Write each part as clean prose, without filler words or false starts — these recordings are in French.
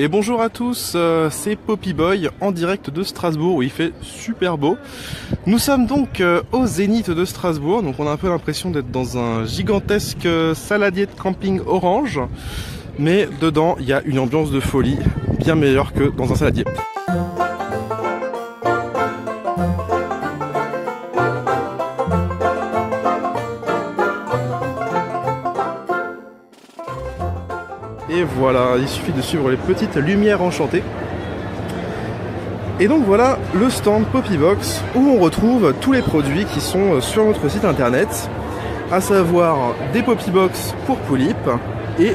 Et bonjour à tous, c'est Poppy Boy en direct de Strasbourg où il fait super beau. Nous sommes donc au Zénith de Strasbourg, donc on a un peu l'impression d'être dans un gigantesque saladier de camping orange. Mais dedans, il y a une ambiance de folie bien meilleure que dans un saladier. Et voilà, il suffit de suivre les petites lumières enchantées. Et donc voilà le stand Poppybox où on retrouve tous les produits qui sont sur notre site internet, à savoir des Poppybox pour Poulip et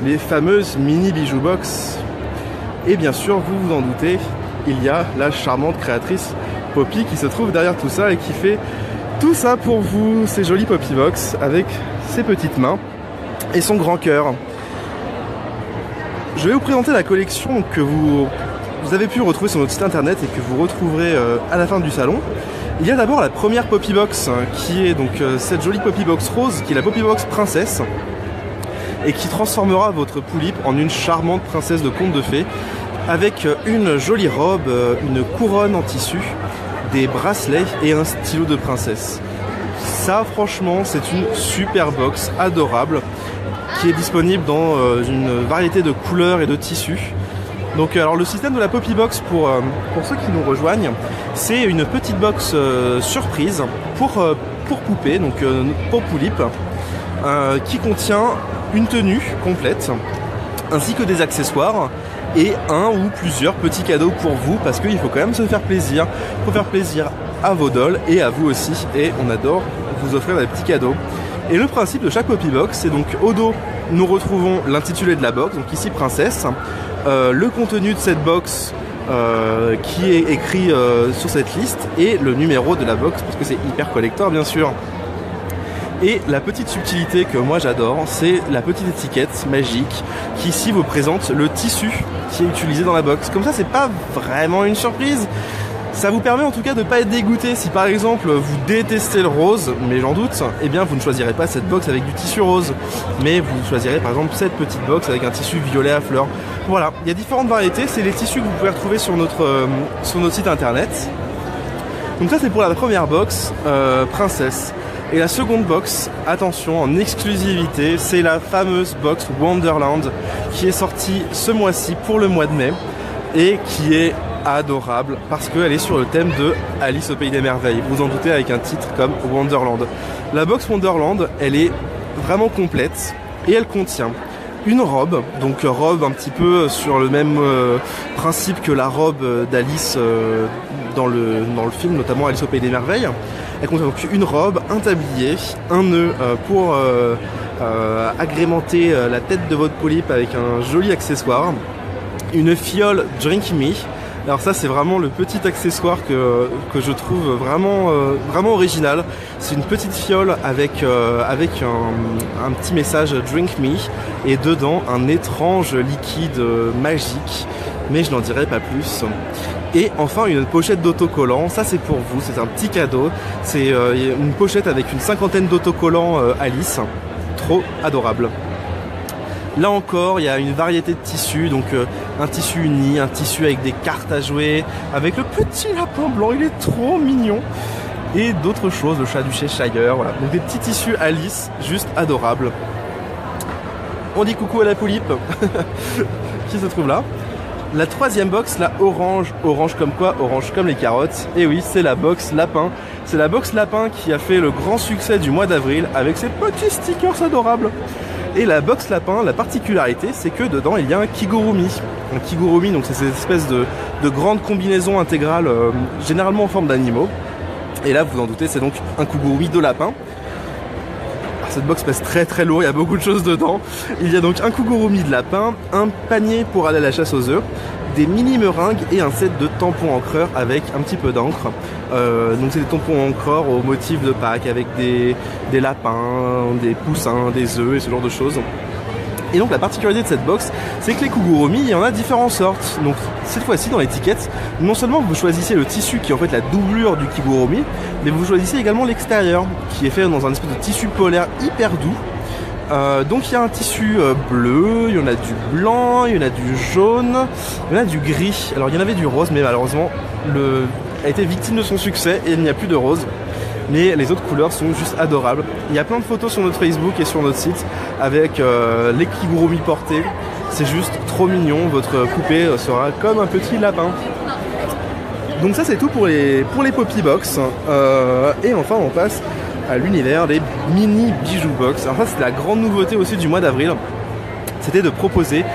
les fameuses mini bijoux box. Et bien sûr, vous vous en doutez, il y a la charmante créatrice Poppy qui se trouve derrière tout ça et qui fait tout ça pour vous, ces jolies Poppybox avec ses petites mains et son grand cœur. Je vais vous présenter la collection que vous avez pu retrouver sur notre site internet et que vous retrouverez à la fin du salon. Il y a d'abord la première Poppybox qui est donc cette jolie Poppybox rose qui est la Poppybox princesse et qui transformera votre Poulip en une charmante princesse de conte de fées avec une jolie robe, une couronne en tissu, des bracelets et un stylo de princesse. Ça franchement c'est une super box adorable qui est disponible dans une variété de couleurs et de tissus. Donc alors le système de la Poppybox pour ceux qui nous rejoignent, c'est une petite box surprise pour poupée, donc pour Poulip, qui contient une tenue complète, ainsi que des accessoires et un ou plusieurs petits cadeaux pour vous, parce qu'il faut quand même se faire plaisir. Il faut faire plaisir à vos dolls et à vous aussi, et on adore vous offrir des petits cadeaux. Et le principe de chaque Poppybox, c'est donc au dos, nous retrouvons l'intitulé de la box, donc ici princesse, le contenu de cette box qui est écrit sur cette liste et le numéro de la box, parce que c'est hyper collector bien sûr. Et la petite subtilité que moi j'adore, c'est la petite étiquette magique qui ici vous présente le tissu qui est utilisé dans la box. Comme ça, c'est pas vraiment une surprise. Ça vous permet en tout cas de ne pas être dégoûté. Si par exemple vous détestez le rose, mais j'en doute, eh bien vous ne choisirez pas cette box avec du tissu rose, mais vous choisirez par exemple cette petite box avec un tissu violet à fleurs. Voilà, il y a différentes variétés, c'est les tissus que vous pouvez retrouver sur notre site internet. Donc ça c'est pour la première box, princesse. Et la seconde box, attention, en exclusivité, c'est la fameuse box Wonderland qui est sortie ce mois-ci pour le mois de mai et qui est adorable parce qu'elle est sur le thème de Alice au pays des merveilles. Vous en doutez avec un titre comme Wonderland. La box Wonderland, elle est vraiment complète et elle contient une robe, donc robe un petit peu sur le même principe que la robe d'Alice dans le film, notamment Alice au pays des merveilles. Elle contient donc une robe, un tablier, un nœud pour agrémenter la tête de votre Poulip avec un joli accessoire, une fiole Drink Me. Alors ça c'est vraiment le petit accessoire que je trouve vraiment original. C'est une petite fiole avec un petit message Drink Me et dedans un étrange liquide magique, mais je n'en dirai pas plus. Et enfin une pochette d'autocollants, ça c'est pour vous, c'est un petit cadeau. C'est une pochette avec une 50aine d'autocollants Alice, trop adorable. Là encore, il y a une variété de tissus, donc un tissu uni, un tissu avec des cartes à jouer, avec le petit lapin blanc, il est trop mignon. Et d'autres choses, le chat du Cheshire, voilà. Donc des petits tissus Alice, juste adorables. On dit coucou à la Poulip, qui se trouve là. La troisième box, la orange comme quoi? Orange comme les carottes. Et oui, c'est la box lapin. C'est la box lapin qui a fait le grand succès du mois d'avril avec ses petits stickers adorables. Et la box lapin, la particularité, c'est que dedans il y a un kigurumi. Un kigurumi, donc c'est cette espèce de grande combinaison intégrale, généralement en forme d'animaux. Et là, vous en doutez, c'est donc un kigurumi de lapin. Alors, cette box pèse très lourd, il y a beaucoup de choses dedans. Il y a donc un kigurumi de lapin, un panier pour aller à la chasse aux œufs, des mini meringues et un set de tampons encreurs avec un petit peu d'encre. Donc c'est des tampons encreurs au motif de Pâques avec des lapins, des poussins, des œufs et ce genre de choses. Et donc la particularité de cette box, c'est que les kigurumi, il y en a différentes sortes. Donc cette fois-ci dans l'étiquette, non seulement vous choisissez le tissu qui est en fait la doublure du kigurumi, mais vous choisissez également l'extérieur, qui est fait dans un espèce de tissu polaire hyper doux, Donc il y a un tissu bleu, il y en a du blanc, il y en a du jaune, il y en a du gris. Alors il y en avait du rose, mais malheureusement a été victime de son succès et il n'y a plus de rose. Mais les autres couleurs sont juste adorables. Il y a plein de photos sur notre Facebook et sur notre site avec les kigurumi portés. C'est juste trop mignon, votre poupée sera comme un petit lapin. Donc ça c'est tout pour les Poppy Box. Et enfin on passe à l'univers des mini bijoux box. Alors ça c'est la grande nouveauté aussi du mois d'avril. C'était de proposer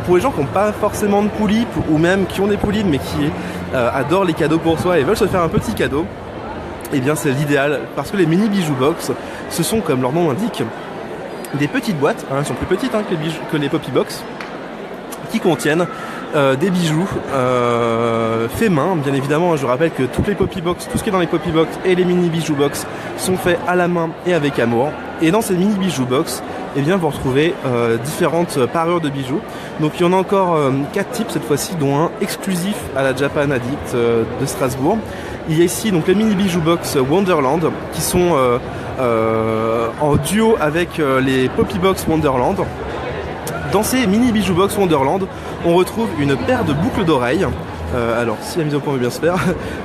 pour les gens qui n'ont pas forcément de poulip ou même qui ont des poulips mais qui adorent les cadeaux pour soi et veulent se faire un petit cadeau. Et bien c'est l'idéal parce que les mini bijoux box ce sont, comme leur nom l'indique, des petites boîtes, elles sont plus petites que les Poppy Box, qui contiennent des bijoux faits main. Bien évidemment, je rappelle que toutes les Poppy Box, tout ce qui est dans les Poppy Box et les mini bijoux box sont faits à la main et avec amour. Et dans ces mini bijoux box, eh bien, vous retrouvez différentes parures de bijoux. Donc il y en a encore 4 types cette fois-ci, dont un exclusif à la Japan Addict de Strasbourg. Il y a ici donc les mini bijoux box Wonderland qui sont en duo avec les Poppy Box Wonderland. Dans ces mini bijoux box Wonderland, on retrouve une paire de boucles d'oreilles. Alors, si la mise au point veut bien se faire,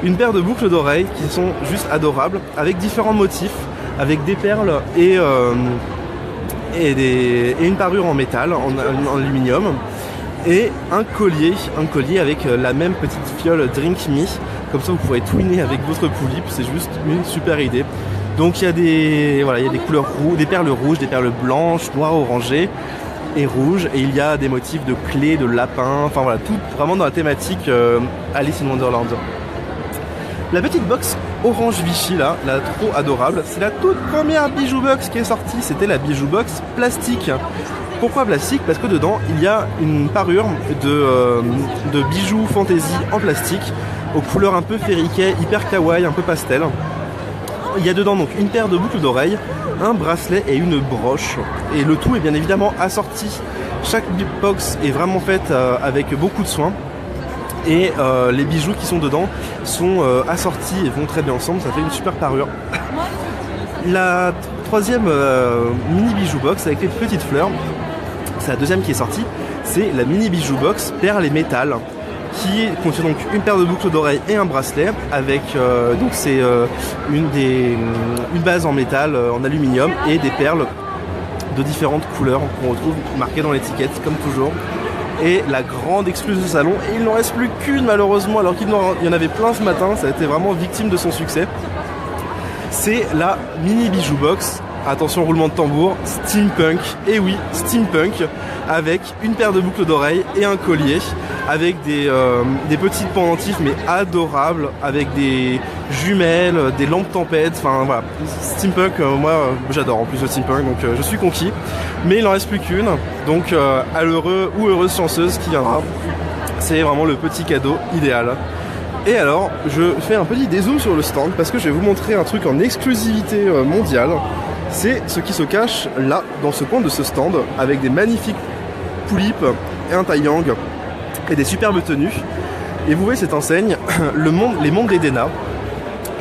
une paire de boucles d'oreilles qui sont juste adorables, avec différents motifs, avec des perles et une parure en métal, en aluminium, et un collier avec la même petite fiole Drink Me. Comme ça, vous pourrez twinner avec votre poulip. C'est juste une super idée. Donc, il y a des couleurs rouges, des perles rouges, des perles blanches, noires, orangées et rouges, et il y a des motifs de clés, de lapins, enfin voilà, tout vraiment dans la thématique Alice in Wonderland. La petite box orange Vichy là, trop adorable, c'est la toute première bijou box qui est sortie, c'était la bijou box plastique. Pourquoi plastique? Parce que dedans il y a une parure de bijoux fantasy en plastique, aux couleurs un peu fériquet, hyper kawaii, un peu pastel. Il y a dedans donc une paire de boucles d'oreilles, un bracelet et une broche. Et le tout est bien évidemment assorti. Chaque box est vraiment faite avec beaucoup de soin. Et les bijoux qui sont dedans sont assortis et vont très bien ensemble. Ça fait une super parure. La troisième mini bijou box avec les petites fleurs, c'est la deuxième qui est sortie. C'est la mini bijou box perles et métal, qui contient donc une paire de boucles d'oreilles et un bracelet avec donc c'est une base en métal, en aluminium et des perles de différentes couleurs qu'on retrouve marquées dans l'étiquette comme toujours. Et la grande excluse du salon, et il n'en reste plus qu'une malheureusement, alors qu'il y en avait plein ce matin, ça a été vraiment victime de son succès. C'est la mini bijou box, attention roulement de tambour, steampunk, et oui steampunk, avec une paire de boucles d'oreilles et un collier, avec des petits pendentifs mais adorables, avec des jumelles, des lampes tempête, enfin voilà, steampunk, moi j'adore en plus le steampunk, donc je suis conquis, mais il n'en reste plus qu'une, donc à l'heureux ou heureuse chanceuse qui viendra, c'est vraiment le petit cadeau idéal. Et alors, je fais un petit dézoom sur le stand parce que je vais vous montrer un truc en exclusivité mondiale. C'est ce qui se cache là, dans ce coin de ce stand, avec des magnifiques poulipes et un taiyang et des superbes tenues. Et vous voyez cette enseigne, les mondes d'Edena,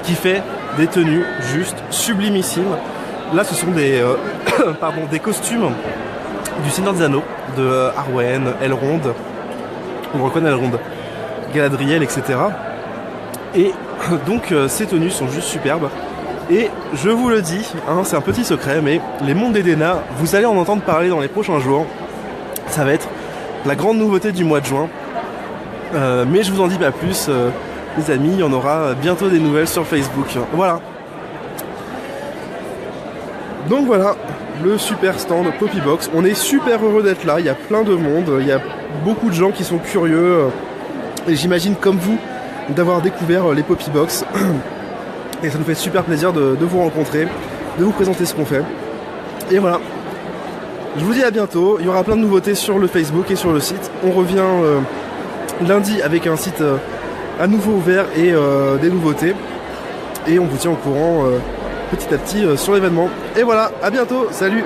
qui fait des tenues juste sublimissimes. Là, ce sont des costumes du Seigneur des Anneaux, de Arwen, Elrond, on reconnaît Elrond, Galadriel, etc. Et donc ces tenues sont juste superbes. Et je vous le dis, c'est un petit secret, mais les mondes d'Edena, vous allez en entendre parler dans les prochains jours. Ça va être la grande nouveauté du mois de juin. Mais je vous en dis pas plus, les amis, il y en aura bientôt des nouvelles sur Facebook. Voilà. Donc voilà, le super stand Poppy Box. On est super heureux d'être là, il y a plein de monde, il y a beaucoup de gens qui sont curieux. Et j'imagine comme vous, d'avoir découvert les Poppy Box. Et ça nous fait super plaisir de vous rencontrer, de vous présenter ce qu'on fait. Et voilà. Je vous dis à bientôt. Il y aura plein de nouveautés sur le Facebook et sur le site. On revient lundi avec un site à nouveau ouvert et des nouveautés. Et on vous tient au courant petit à petit sur l'événement. Et voilà, à bientôt. Salut!